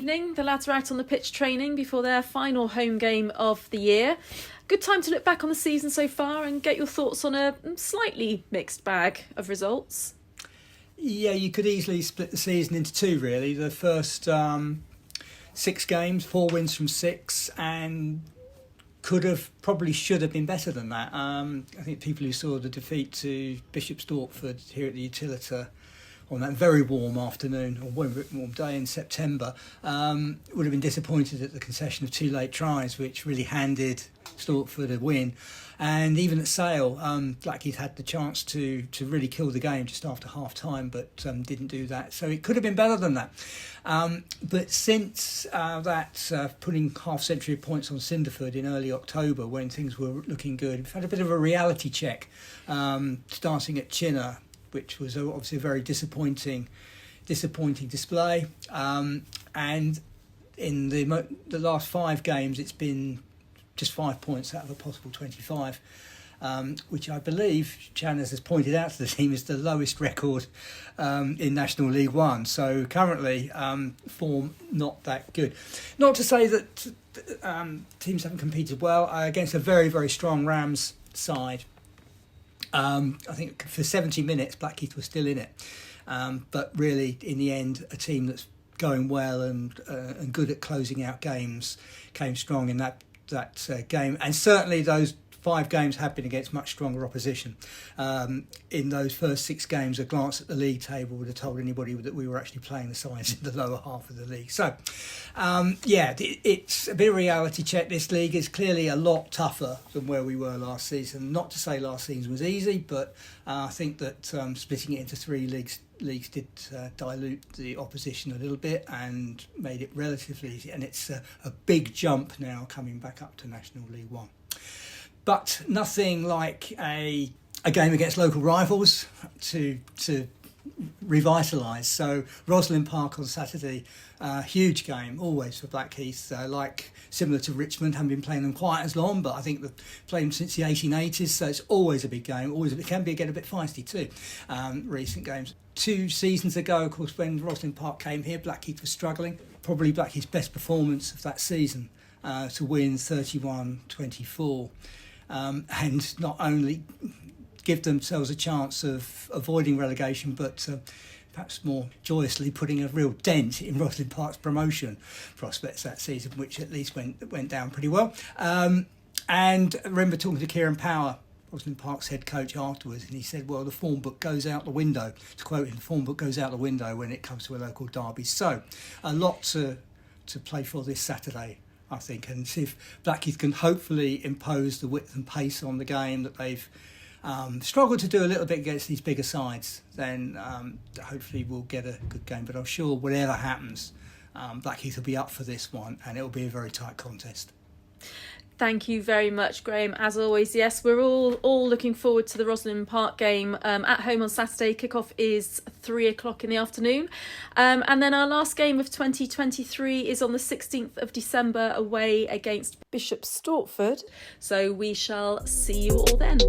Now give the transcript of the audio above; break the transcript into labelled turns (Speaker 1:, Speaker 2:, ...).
Speaker 1: evening. The lads are out on the pitch training before their final home game of the year. Good time to look back on the season so far and get your thoughts on a slightly mixed bag of results.
Speaker 2: Yeah, you could easily split the season into two, really. The first 6 games, 4 wins from 6, and probably should have been better than that. I think people who saw the defeat to Bishop Stortford here at the Utilita on that very warm afternoon, or warm day in September, would have been disappointed at the concession of 2 late tries, which really handed Stortford a win. And even at Sale, Blackheath had the chance to really kill the game just after half-time, but didn't do that. So it could have been better than that. But since putting half-century of points on Cinderford in early October, when things were looking good, we've had a bit of a reality check, starting at Chinner, which was obviously a very disappointing display. And in the last 5 games, it's been just 5 points out of a possible 25, which I believe Channers has pointed out to the team is the lowest record in National League One. So currently, form not that good. Not to say that teams haven't competed well against a very, very strong Rams side. I think for 70 minutes Blackheath was still in it, but really in the end a team that's going well and good at closing out games came strong in that game, and certainly those 5 games have been against much stronger opposition. In those first 6 games, a glance at the league table would have told anybody that we were actually playing the sides in the lower half of the league. So, it's a bit of a reality check. This league is clearly a lot tougher than where we were last season. Not to say last season was easy, but I think that splitting it into 3 leagues did dilute the opposition a little bit and made it relatively easy. And it's a big jump now coming back up to National League One. But nothing like a game against local rivals to revitalise. So Rosslyn Park on Saturday, huge game always for Blackheath. Similar to Richmond, haven't been playing them quite as long, but I think they've played them since the 1880s. So it's always a big game. It can be get a bit feisty too. Recent games. 2 seasons ago, of course, when Rosslyn Park came here, Blackheath was struggling. Probably Blackheath's best performance of that season to win 31-24. And not only give themselves a chance of avoiding relegation, but perhaps more joyously putting a real dent in Rosslyn Park's promotion prospects that season, which at least went down pretty well. And I remember talking to Kieran Power, Rosslyn Park's head coach, afterwards, and he said, well, the form book goes out the window. To quote him, the form book goes out the window when it comes to a local derby. So a lot to play for this Saturday, I think, and see if Blackheath can hopefully impose the width and pace on the game that they've struggled to do a little bit against these bigger sides. Then hopefully we'll get a good game. But I'm sure whatever happens, Blackheath will be up for this one, and it will be a very tight contest.
Speaker 1: Thank you very much, Graham. As always, yes, we're all looking forward to the Rosslyn Park game at home on Saturday. Kickoff is 3:00 in the afternoon. And then our last game of 2023 is on the 16th of December away against Bishop Stortford. So we shall see you all then.